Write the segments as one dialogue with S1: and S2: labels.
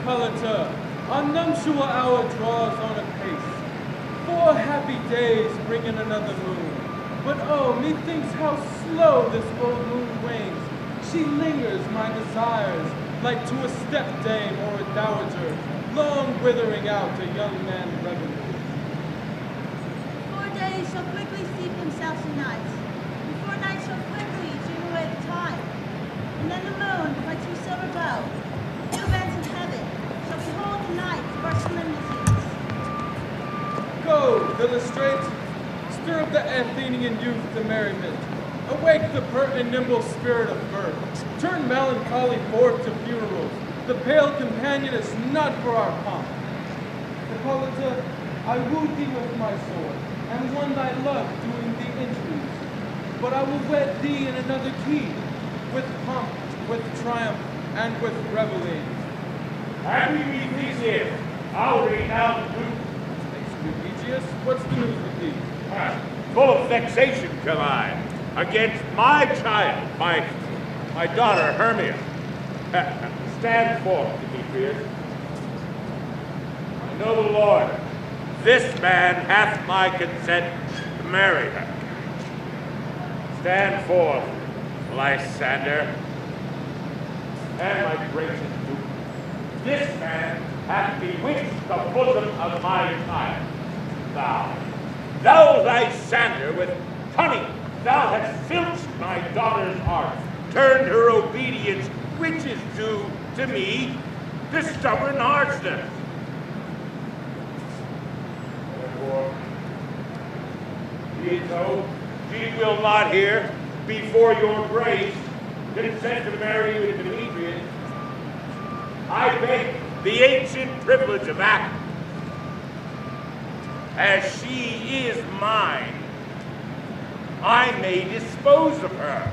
S1: Hippolyta, our nuptial hour draws on apace. 4 happy days bring in another moon. But oh, methinks how slow this old moon wanes. She lingers my desires, like to a stepdame or a dowager, long withering out a young man's reverie.
S2: 4 days shall quickly steep themselves in night, and 4 nights shall quickly dream away the time. And then the moon, like to a silver bow, new events in heaven, shall behold the night of our solemnities.
S1: Go, Philostrate, stir up the Athenian youth to merriment. Awake the pert and nimble spirit of birth. Turn melancholy forth to funerals. The pale companion is not for our pomp. Hippolyta, I wooed thee with my sword, and won thy love doing thee injuries. But I will wed thee in another key, with pomp, with triumph, and with revelry.
S3: Happy be Theseus, I'll renown the truth.
S1: Egeus, what's the news with thee?
S3: Full of vexation come I, against my child, my daughter Hermia. Stand forth, Demetrius. My noble lord, this man hath my consent to marry her. Stand forth, Lysander, and my gracious duke. This man hath bewitched the bosom of my child. Thou Lysander, with cunning, thou hast filched my daughter's heart, turned her obedience, which is due to me, to stubborn harshness. Therefore, be it so, she will not hear, before your grace, consent to marry you with Demetrius. I beg the ancient privilege of Athens, as she is mine, I may dispose of her,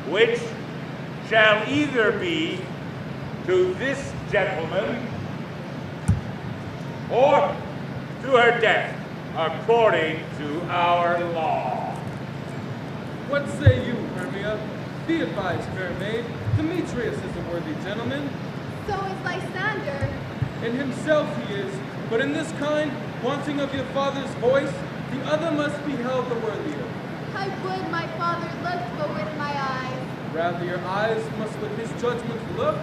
S3: which shall either be to this gentleman or to her death, according to our law.
S1: What say you, Hermia? Be advised, fair maid. Demetrius is a worthy gentleman.
S4: So is Lysander.
S1: In himself he is, but in this kind, wanting of your father's voice, the other must be held the worthier.
S4: I would my father looked but with my eyes.
S1: Rather your eyes must with his judgment look.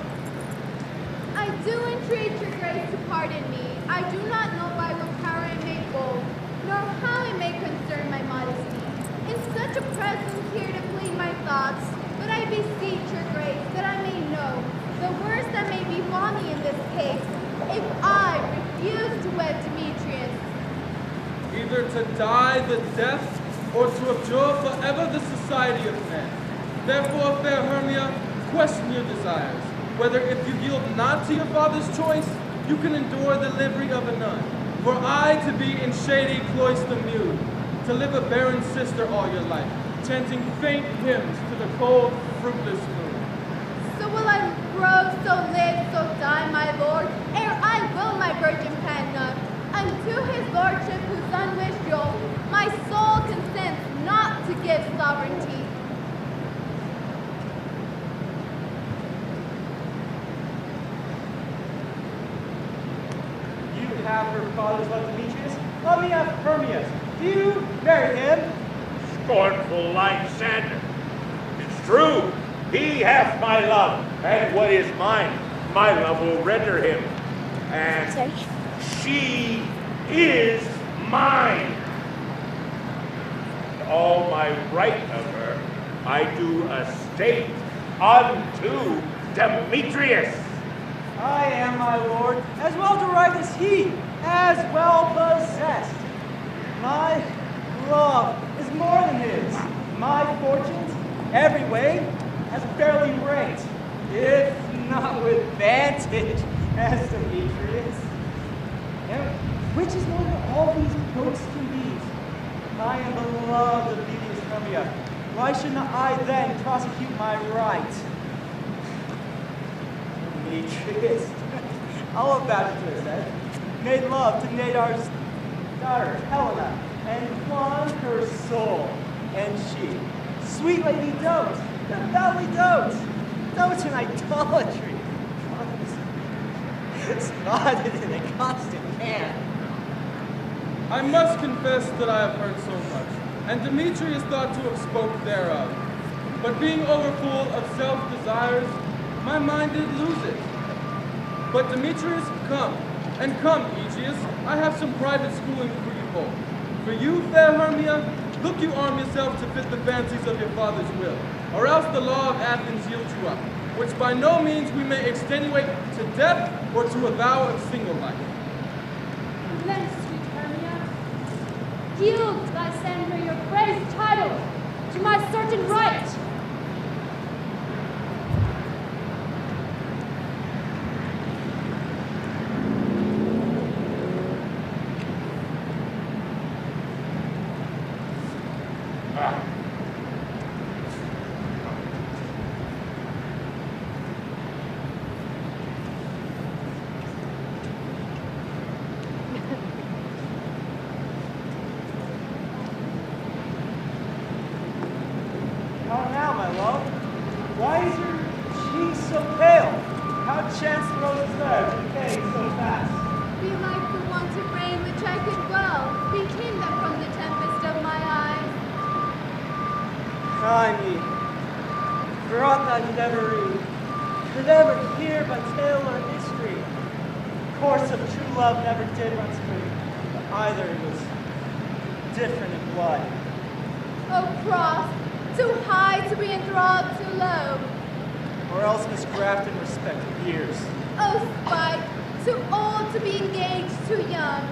S4: I do entreat your grace to pardon me. I do not know by what power I may bold, nor how it may concern my modesty. In such a presence here to plead my thoughts, but I beseech your grace that I may know the worst that may befall me in this case, if I refuse to wed Demetrius.
S1: Either to die the death, or to abjure forever the society of men. Therefore, fair Hermia, question your desires, whether if you yield not to your father's choice, you can endure the livery of a nun. For I to be in shady cloister mewed, to live a barren sister all your life, chanting faint hymns to the cold, fruitless moon.
S4: So will I grow, so live, so die, my lord, ere I will my virgin hand none, unto his lordship whose unwished yoke my soul consents not to give sovereignty.
S5: You have her father's love, Demetrius. Let me have Hermia's. Do you marry him?
S3: Scornful Lysander. It's true, he hath my love, and what is mine, my love will render him. And she is mine. All my right of her, I do estate unto Demetrius.
S5: I am, my lord, as well derived as he, as well possessed. My love is more than his. My fortunes, every way, as fairly ranked, if not with vantage, as Demetrius. And which is more than all these boasts can be. I am beloved of beauteous Hermia. Why should not I then prosecute my right? Demetrius, all about it, princess, made love to Nadar's daughter, Helena, and won her soul. And she, sweet lady, dote in idolatry. It's knotted in a constant can.
S1: I must confess that I have heard so much, and Demetrius thought to have spoke thereof. But being overfull of self-desires, my mind did lose it. But Demetrius, come, and come, Aegeus, I have some private schooling for you both. For you, fair Hermia, look you arm yourself to fit the fancies of your father's will, or else the law of Athens yields you up, which by no means we may extenuate to death or to a vow of single life.
S6: Then, sweet Hermia, yield, Lysander, your praised title to my certain right.
S5: How now, my love? Why is your cheek so pale? How chance the roses there decay so fast?
S4: Be like the wanted rain which I could well retain them from the tempest of my eyes.
S5: Ay me, for aught I could ever read, could ever hear by tale or history, course of true love never did run smooth, but either was different in blood.
S4: O cross, too high to be enthralled too low.
S5: Or else misgraft in respect of years.
S4: O spite, too old to be engaged too young.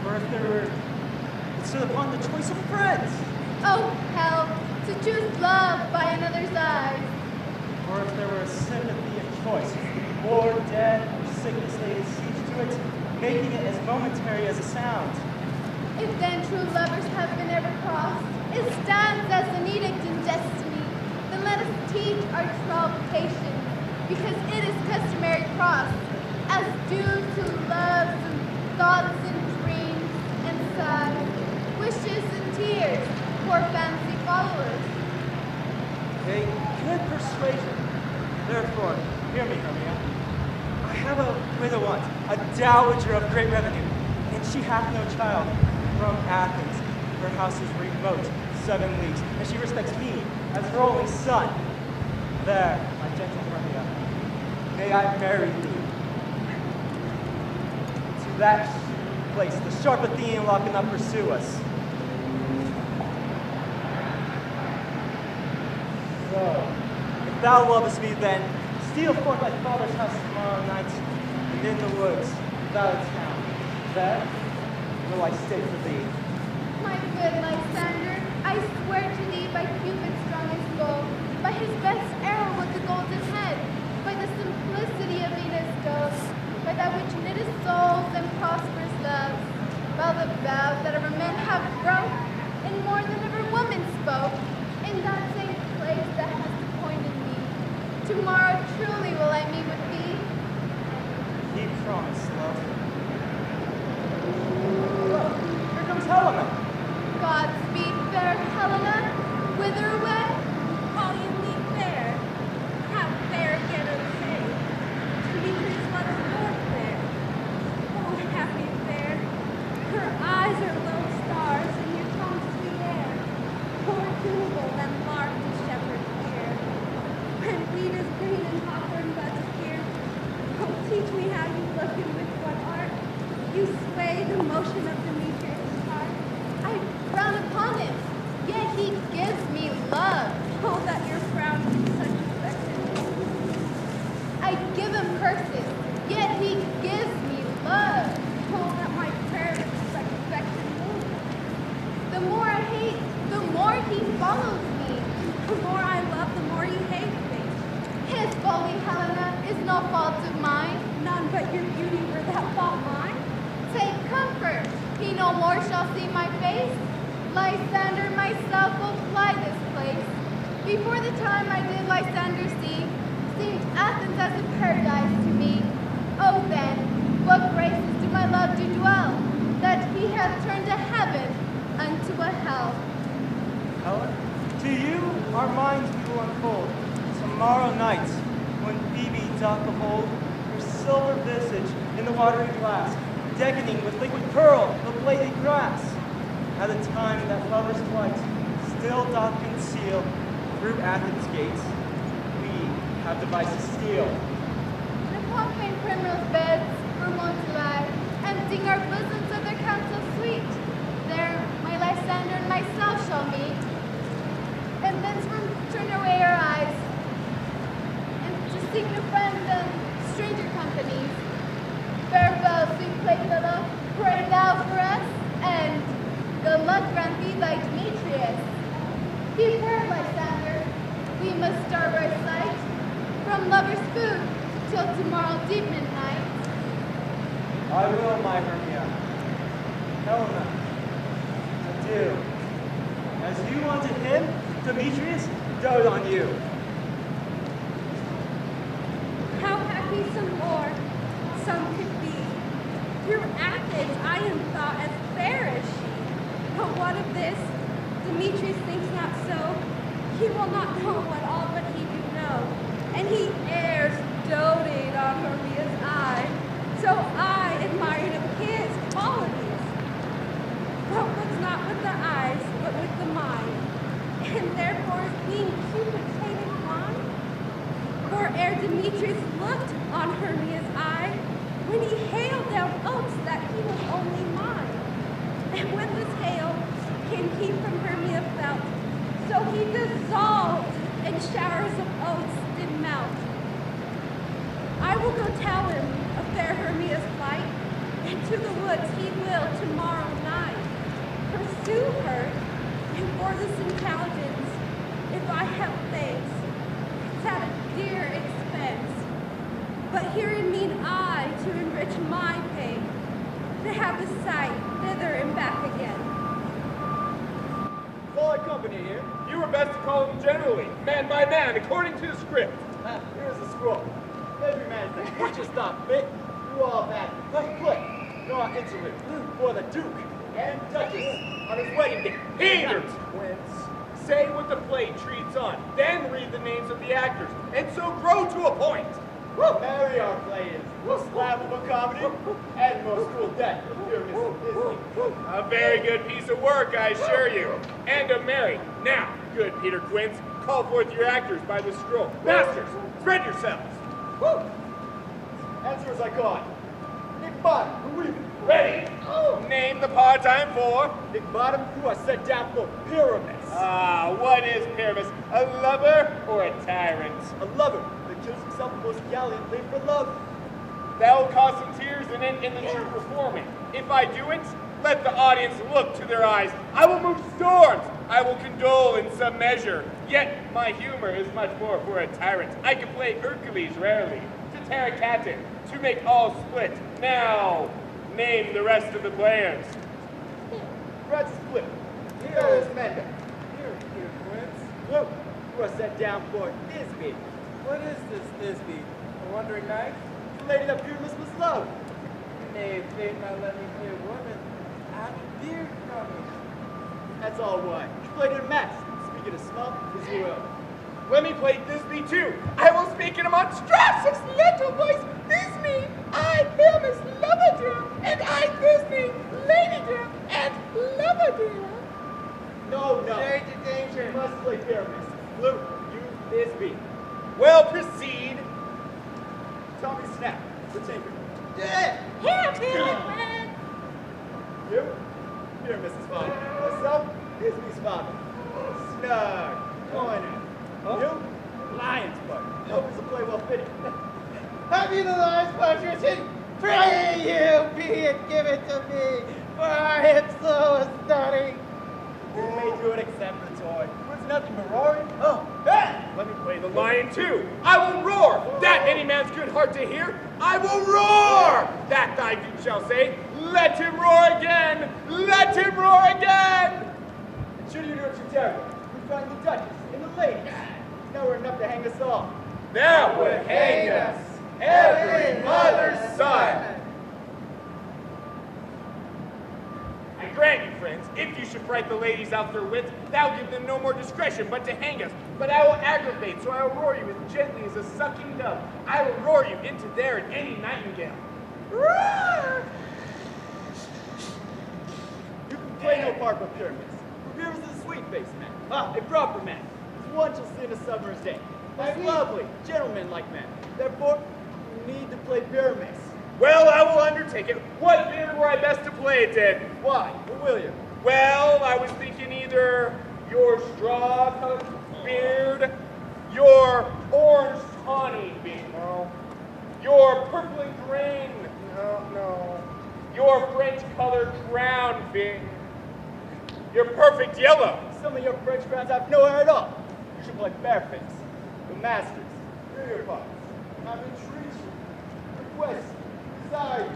S5: Or if there were, it stood upon the choice of friends.
S4: O hell, to choose love by another's eyes.
S5: Or if there were a sympathy of choice, war, death, or sickness laid siege to it, making it as momentary as a sound.
S4: If then true lovers have been ever crossed, it stands as an edict in destiny. Then let us teach our troth patience, because it is customary cross, as due to loves and thoughts and dreams and sighs, wishes and tears, poor fancy followers.
S5: A good persuasion. Therefore, hear me, Hermia. I have a widow aunt, a dowager of great revenue, and she hath no child. From Athens, her house is remote 7 leagues, and she respects me as her only son. There, my gentle Hermia, may I marry thee. To that place, the sharp Athenian law cannot pursue us. So, if thou lovest me, then steal forth thy father's house tomorrow night, and in the woods, without a town. There will I stay for thee.
S4: My good Lysander, I swear to thee by Cupid's strongest bow, by his best arrow with the golden head, by the simplicity of Venus' ghost, by that which knitteth souls and prospers loves, by the vows that ever men have broke, and more than ever woman spoke, in that same place that has appointed me. Tomorrow truly will I meet with thee.
S5: Keep promise, love. Look, here comes Helena.
S4: Godspeed, fair Helena, whither away?
S2: Call you me fair? How fair yet unsafe? Demetrius was more fair. Oh, happy fair. Her eyes are low stars, and your tongue sweet air. More tunable than lark to shepherd's ear. When wheat is green and hawthorn buds appear, oh, teach me how you look and with what art you sway the motion of Demetrius' heart.
S4: I frown upon him, yet he gives me love.
S2: Oh, that your frown is such affection.
S4: I give him curses, yet he gives me love.
S2: Oh, that my prayer is such affection moves.
S4: The more I hate, the more he follows me.
S2: The more I love, the more you hate me.
S4: His folly, Helena, is no fault of mine.
S2: None but your beauty were that fault mine.
S4: Take comfort, he no more shall see my face. Lysander myself will fly this place. Before the time I did Lysander see, seemed Athens as a paradise to me. Oh then, what graces do my love do dwell, that he hath turned a heaven unto a hell.
S5: Helen, to you our minds we will unfold. Tomorrow night, when Phoebe doth behold her silver visage in the watery glass, deckening with liquid pearl the blady grass. At the time that lover's flight still doth conceal through Athens' gates, we have devices steel.
S4: The pomp-paint primrose beds were wont to lie, emptying our bosoms of their counsel sweet. There my Lysander and myself shall meet, and thence turn away our eyes, and to seek new friends and stranger companies. Farewell, sweet Plato, pray thou for us, and good luck grant thee thy Demetrius. Prepare, Lysander, we must starve our sight from lover's food till tomorrow deep midnight.
S5: I will, my Hermia. Helena, adieu. As you wanted him, Demetrius dote on you.
S7: How happy some could be. Through Athens I am thought as fair as she. But what of this? Demetrius thinks not so. He will not know what all but he do know. And he errs, doted on Hermia's eye. So I admired of his qualities. But looks not with the eyes, but with the mind. And therefore is being Cupid's hated blind. For ere Demetrius looked on Hermia's eye, when he hailed down oaths that he was only mine. And when this hail came he from Hermia felt, so he dissolved, and showers of oaths did melt. I will go tell him of fair Hermia's flight, and to the woods he will tomorrow night pursue her, and for this intelligence, if I have thanks, it's at a dear expense. But herein mean I to enrich my pay, to have the sight thither and back again.
S5: Solid company here.
S3: You were best to call them generally, man by man, according to the script.
S5: Here's the scroll. Every man's the picture stop fit. You all that. Click. Draw an interlude for the Duke and Duchess on his wedding day.
S3: Peter Twins, say what the play treats on, then read the names of the actors, and so grow to a point.
S5: Marry our play is most laughable comedy and most cruel death of pure Disney.
S3: A very good piece of work, I assure you. And a merry. Now, good Peter Quince, call forth your actors by the scroll. Masters, spread yourselves.
S5: Answer as I got. Nick Bottom, who we?
S3: Ready? Name the part I'm for.
S5: Nick Bottom, who are set down for Pyramus.
S3: What is Pyramus? A lover or a tyrant?
S5: A lover that kills himself most gallantly for love.
S3: That will cause some tears and end in the true performing. If I do it, let the audience look to their eyes. I will move storms. I will condole in some measure. Yet my humor is much more for a tyrant. I can play Hercules rarely, to tear a cat in, to make all split. Now, name the rest of the players.
S5: Red split. Here is Menda. Here, Peter Quince. Luke, who are set down for Thisbe.
S1: What is this Thisbe? A wandering knight?
S5: The lady that Pyramus must love.
S1: Nay, fate not let me be a woman. I have a beard coming.
S5: That's all one. You played in a match. Speaking of small, as you will.
S3: Let me play Thisbe too. I will speak in a monstrous little voice. Thisbe, I Pyramus lover dear, and I Thisbe, lady dear, and lover dear.
S5: No.
S1: Danger.
S5: You must play Pyramus. Luke, you Thisbe.
S3: Well, proceed.
S5: Tommy Snap, the tinker.
S2: Here, Peter,
S5: You? Pyramus's father. Myself, Thisbe's father. Snug. Corner. You? Lion's butt. Hope it's a play well fitting.
S1: Have you the lion's partridge? Pray you be it given to me, for I am so stunning.
S5: Who made you an except for toy? Was nothing but roaring? Oh,
S3: Let me play the lion too. I will roar. That any man's good heart to hear. I will roar. That thy duke shall say. Let him roar again. Let him roar again.
S5: and should you do it too terrible, we find the Duchess and the lady. Nowhere enough to hang us all.
S3: That would hang us, every mother's son. I grant you, friends, if you should fright the ladies out their wits, thou give them no more discretion but to hang us. But I will aggravate, so I will roar you as gently as a sucking dove. I will roar you into there at any nightingale.
S5: You can play no part but pyramids. Rivers is a sweet-faced man. A proper man. Is one shall see in a summer's day. A lovely, gentleman-like man. Therefore, you need to play pyramids.
S3: Well, I will undertake it. What bid were I best to play it in?
S5: Why? What will you?
S3: Well, I was thinking either your straw-colored beard, your orange tawny beard, no. Your purple and grain, no. Your French-colored crown beard, your perfect yellow.
S5: Some of your French crowns have no hair at all. You should play bareface. The masters, hear your parts. I entreat you, request you, desire you.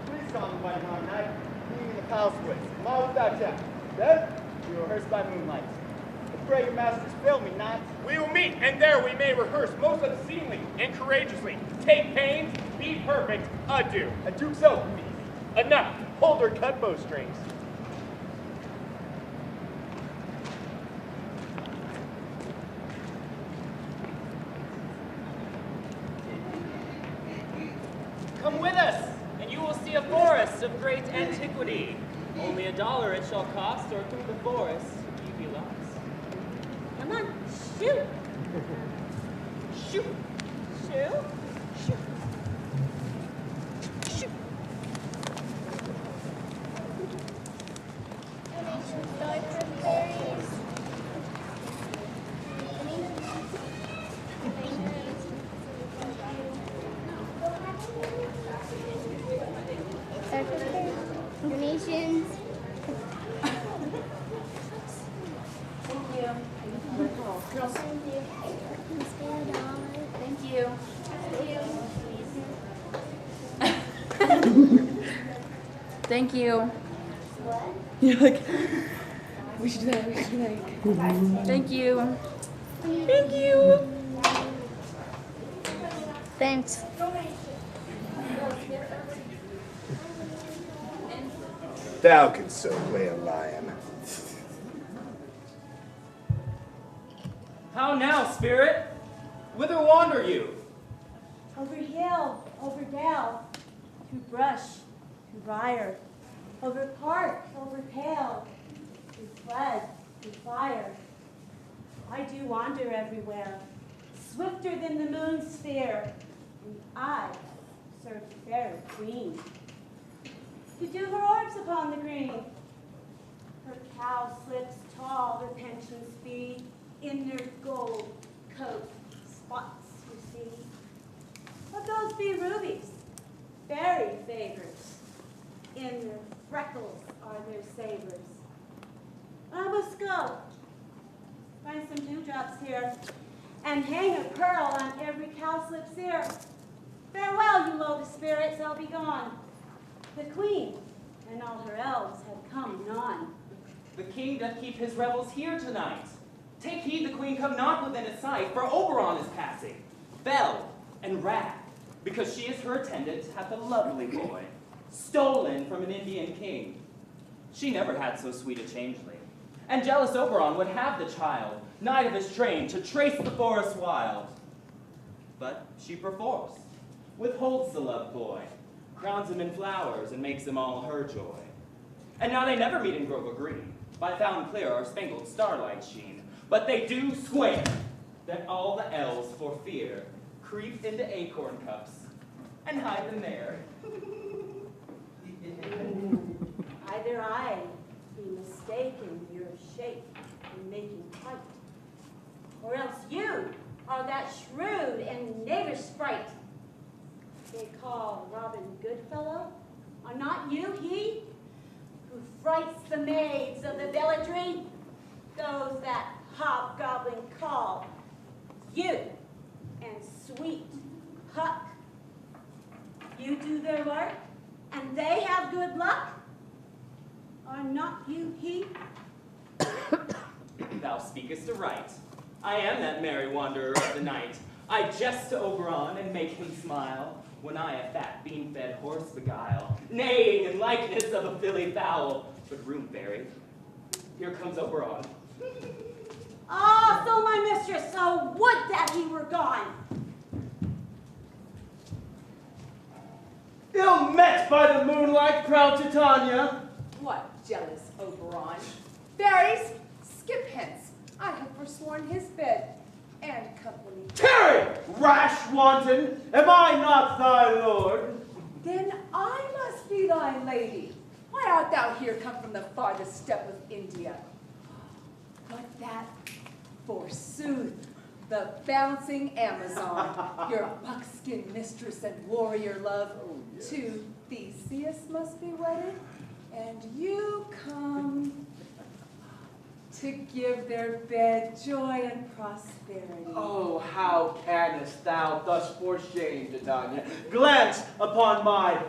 S5: Please come by tomorrow night, meeting in the palace place, a mile without town. Then, we will rehearse by moonlight. I pray your masters fail me not.
S3: We will meet, and there we may rehearse most unseemly and courageously. Take pains, be perfect, adieu.
S5: A duke's oath, me.
S3: Enough, hold her cut bowstrings.
S8: Come with us, and you will see a forest of great antiquity. Only $1 it shall cost, or through the forest ye be lost.
S2: Come on, shoot. Shoot. Shoot. Shoot. Shoot.
S9: Donations.
S10: Thank you. Thank you.
S9: What?
S10: You're like, we should do that, we should do that. Thank you. Thank you.
S9: Thanks.
S11: Thou canst so play a lion.
S8: How now, spirit? Whither wander you?
S2: Over hill, over dale, through brush, through briar, over park, over pale, through flood, through fire. I do wander everywhere, swifter than the moon's sphere, and I serve the fair queen. To do her orbs upon the green, her cow slips tall, her pensions feed, in their gold coat spots you see. But those be rubies, fairy favors. In their freckles are their savors. I must go, find some dewdrops here, and hang a pearl on every cowslip's ear. Farewell, you lotus spirits, I'll be gone. The queen and all her elves have come anon.
S8: The king doth keep his revels here tonight. Take heed the queen come not within his sight, for Oberon is passing. Belle and Wrath, because she is her attendant, hath a lovely boy, stolen from an Indian king. She never had so sweet a changeling. And jealous Oberon would have the child, knight of his train, to trace the forest wild. But she perforce withholds the loved boy, crowns him in flowers, and makes him all her joy. And now they never meet in grove or green, by fountain clear or spangled starlight sheen. But they do swear that all the elves for fear creep into acorn cups and hide them there.
S2: Either I be mistaken your shape in making fight, or else you are that shrewd and knavish sprite they call Robin Goodfellow. Are not you he who frights the maids of the belladry? Those that hobgoblin call you and sweet Puck. You do their work, and they have good luck? Are not you he?
S8: Thou speakest aright. I am that merry wanderer of the night. I jest to Oberon and make him smile, when I a fat bean-fed horse beguile, neighing in likeness of a filly fowl. But room buried, here comes Oberon.
S2: Ah, so my mistress, so would that he were gone.
S5: Ill met by the moonlight, proud Titania.
S12: What jealous Oberon? Fairies, skip hence. I have forsworn his bed and company.
S5: Tarry, rash wanton, am I not thy lord?
S12: Then I must be thy lady. Why art thou here come from the farthest step of India? But that, forsooth, the bouncing Amazon, your buckskin mistress and warrior love, to Theseus must be wedded, and you come to give their bed joy and prosperity.
S5: Oh, how canst thou thus for shame, Titania, glance upon my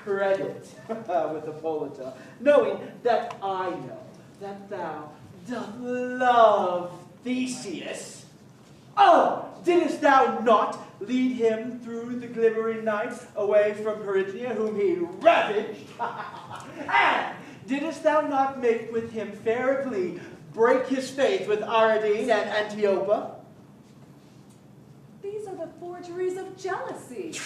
S5: credit with Hippolyta, knowing that I know that thou doth love Theseus? Oh, didst thou not lead him through the glimmering night away from Peritia, whom he ravaged? And didst thou not make with him fair glee, break his faith with Aridine and Antiopa?
S12: These are the forgeries of jealousy.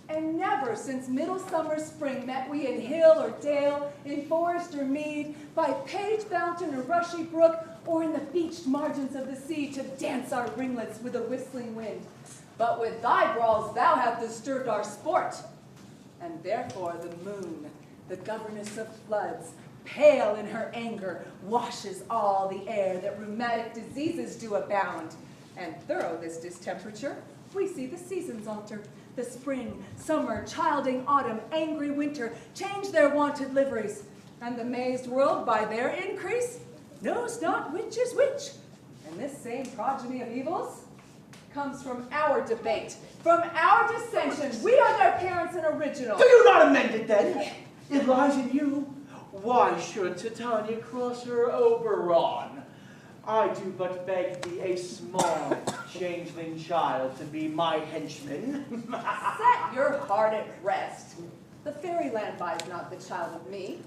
S12: And never since midsummer spring met we in hill or dale, in forest or mead, by page fountain or rushy brook, or in the beached margins of the sea to dance our ringlets with a whistling wind. But with thy brawls thou hast disturbed our sport. And therefore the moon, the governess of floods, pale in her anger, washes all the air that rheumatic diseases do abound. And thorough this distemperature, we see the seasons alter. The spring, summer, childing autumn, angry winter, change their wonted liveries. And the mazed world, by their increase, knows not which is which. And this same progeny of evils comes from our debate, from our dissension. We are their parents and original.
S5: Do you not amend it then? It lies in you. Why should Titania cross her Oberon? I do but beg thee a small changeling child to be my henchman.
S12: Set your heart at rest. The fairyland buys not the child of me.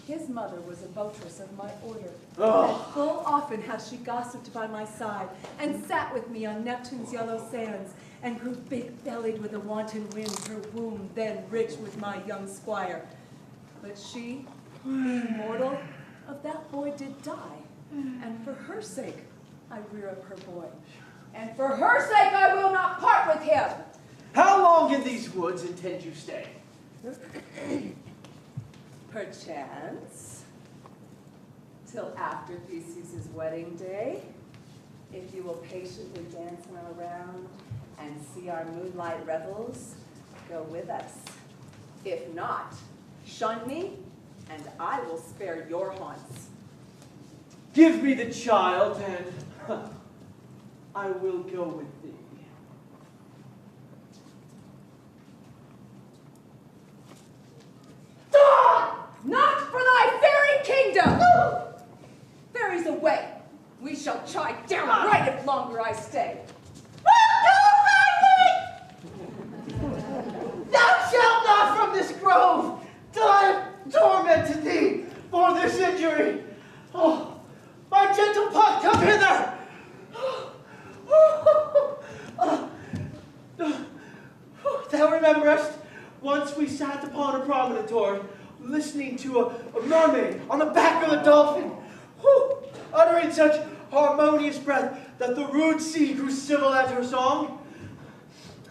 S12: His mother was a votress of my order. And full often has she gossiped by my side, and sat with me on Neptune's yellow sands, and grew big-bellied with the wanton wind, her womb then rich with my young squire. But she, being mortal, of that boy did die, and for her sake I rear up her boy. And for her sake I will not part with him.
S5: How long in these woods intend you stay?
S12: Perchance, till after Theseus' wedding day, if you will patiently dance him around and see our moonlight revels, go with us. If not, shun me, and I will spare your haunts.
S5: Give me the child, and I will go with thee.
S12: Not for thy fairy kingdom! Fairies away! We shall chide downright if longer I stay.
S5: Thou shalt not from this grove, till I have tormented thee for this injury. Oh, my gentle Puck, come hither. Thou rememberest, once we sat upon a promontory, listening to a mermaid on the back of a dolphin, uttering such harmonious breath that the rude sea grew civil at her song,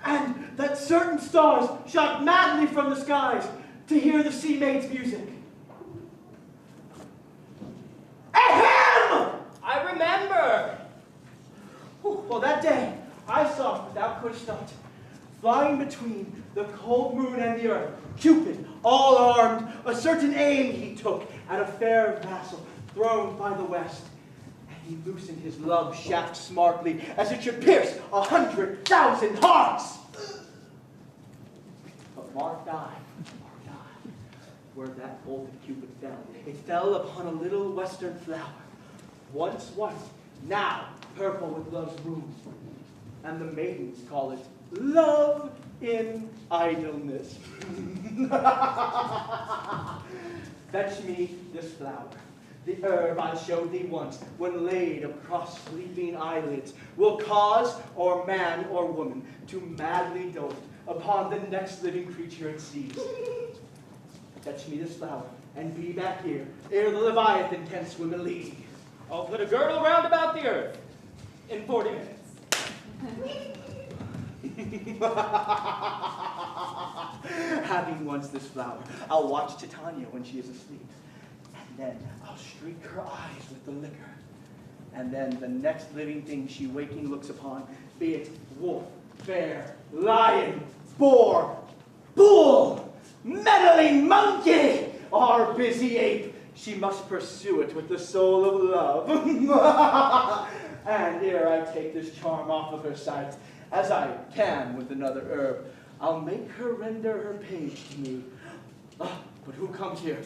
S5: and that certain stars shot madly from the skies to hear the sea maid's music. Ahem! I remember! Well, that day I saw what thou couldst not, flying between the cold moon and the earth, Cupid, all armed, a certain aim he took at a fair vassal throned by the west. And he loosened his love shaft smartly, as it should pierce 100,000 hearts. But mark thy, where that bolt of Cupid fell. It fell upon a little western flower, once white, now purple with love's wound. And the maidens call it love in idleness. Fetch me this flower. The herb I showed thee once, when laid across sleeping eyelids, will cause or man or woman to madly dote upon the next living creature it sees. Fetch me this flower, and be back here, ere the Leviathan can swim a league.
S8: I'll put a girdle round about the earth in 40 minutes.
S5: Having once this flower, I'll watch Titania when she is asleep. And then I'll streak her eyes with the liquor. And then the next living thing she waking looks upon, be it wolf, bear, lion, boar, bull, meddling monkey, or busy ape, she must pursue it with the soul of love. And ere I take this charm off of her sight, as I can with another herb, I'll make her render her page to me. But who comes here?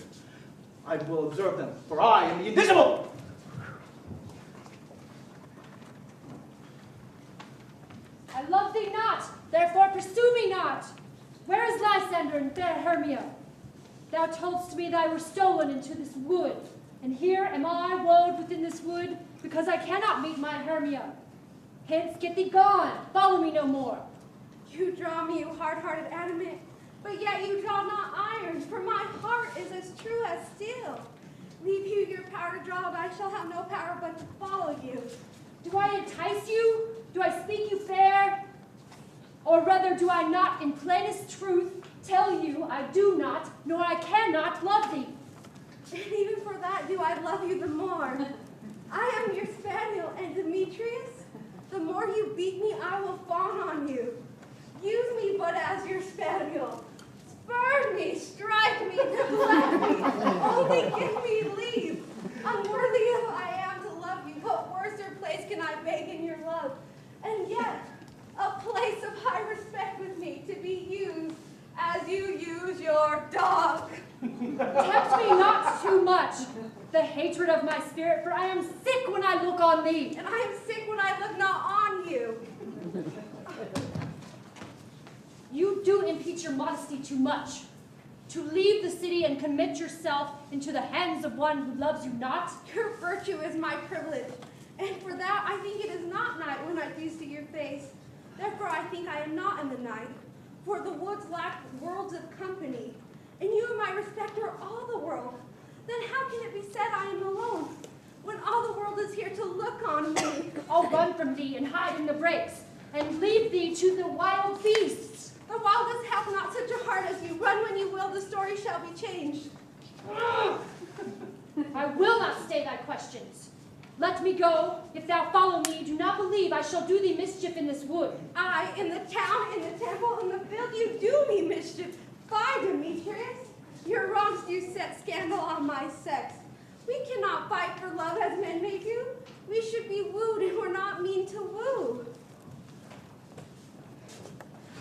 S5: I will observe them, for I am the invisible!
S6: I love thee not, therefore pursue me not. Where is Lysander and fair Hermia? Thou toldst me that I were stolen into this wood, and here am I wode within this wood, because I cannot meet my Hermia. Hence, get thee gone, follow me no more.
S7: You draw me, you hard-hearted adamant, but yet you draw not iron, for my heart is as true as steel. Leave you your power to draw, and I shall have no power but to follow you.
S6: Do I entice you? Do I speak you fair? Or rather, do I not, in plainest truth, tell you I do not, nor I cannot love thee?
S7: And even for that do I love you the more. I am your spaniel, and Demetrius, the more you beat me, I will fawn on you. Use me but as your spaniel. Spurn me, strike me, neglect me. Only give me leave. Unworthy as I am to love you, what worser place can I beg in your love? And yet, a place of high respect with me to be used as you use your dog.
S6: Tempt me not too much, the hatred of my spirit, for I am sick when I look on thee.
S7: And I am sick when I look not on you.
S6: You do impeach your modesty too much. To leave the city and commit yourself into the hands of one who loves you not?
S7: Your virtue is my privilege, and for that I think it is not night when I do see your face. Therefore I think I am not in the night, for the woods lack worlds of company, and you and my respect are all the world. Then how can it be said I am alone, when all the world is here to look on me?
S6: I'll run from thee and hide in the brakes, and leave thee to the wild beasts.
S7: The wildest hath not such a heart as you. Run when you will, the story shall be changed.
S6: I will not stay thy questions. Let me go. If thou follow me, do not believe I shall do thee mischief in this wood.
S7: I, in the town, in the temple, in the field, you do me mischief. Fie, Demetrius. Your wrongs do set scandal on my sex. We cannot fight for love as men may do. We should be wooed, and we're not mean to woo.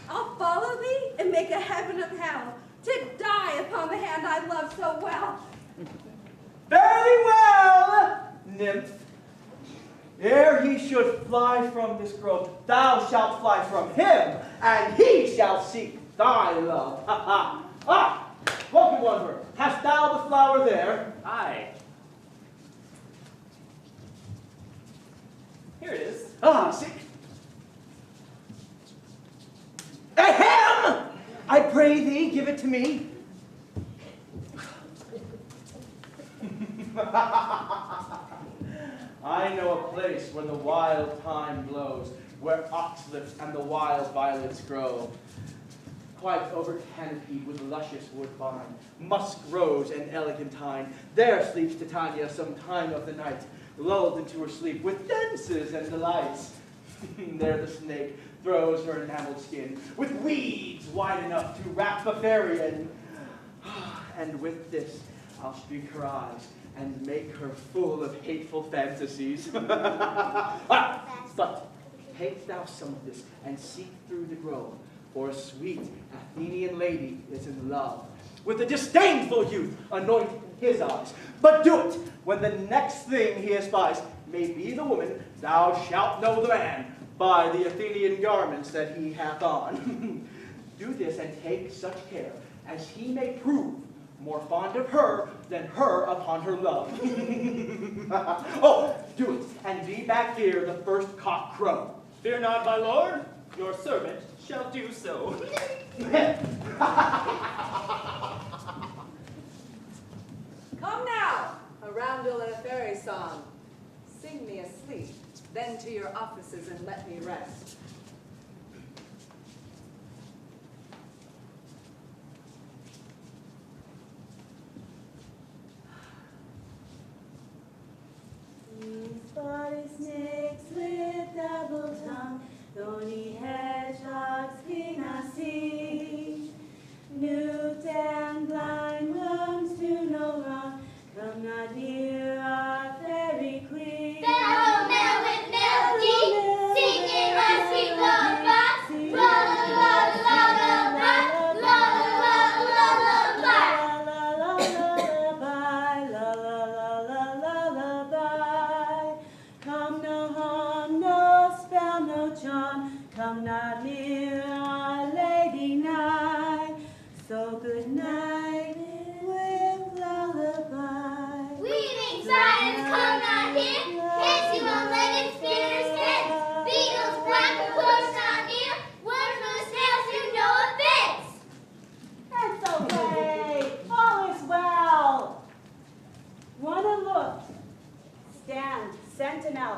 S7: I'll follow thee and make a heaven of hell, to die upon the hand I love so well.
S5: Very well, nymph. Ere he should fly from this grove, thou shalt fly from him, and he shall seek thy love. Ha ha. Ah, welcome, wanderer. Hast thou the flower there?
S8: Aye. Here it is.
S5: Ah, see. Ahem! I pray thee, give it to me. I know a place where the wild thyme blows, where oxlips and the wild violets grow. Quite over canopied with luscious woodbine, musk rose and elegantine, there sleeps Titania some time of the night, lulled into her sleep with dances and delights. There the snake throws her enameled skin, with weeds wide enough to wrap a fairy in. And with this, I'll streak her eyes and make her full of hateful fantasies. But take thou some of this and seek through the grove, for a sweet Athenian lady is in love with a disdainful youth. Anoint his eyes, but do it when the next thing he espies may be the woman. Thou shalt know the man by the Athenian garments that he hath on. Do this and take such care as he may prove more fond of her than her upon her love. Oh, do it, and be back here the first cock crow.
S8: Fear not, my lord. Your servant shall do so.
S12: Come now, a roundel and a fairy song. Sing me asleep, then to your offices and let me rest.
S2: Spotted snakes with double tongue, thorny hedgehogs cannot see. Newt and blind worms do no wrong, come not near our fairy queen.
S9: Bell, bell with melody, singing a sweet lullaby, lullaby,
S2: come not near our lady night, so good night with lullaby.
S9: Weaving sirens come not here, dancing one-legged spinners' heads, beetles black and close not near, worms with snails do no offense.
S2: That's okay, all is well. Wanna look, stand, sentinel,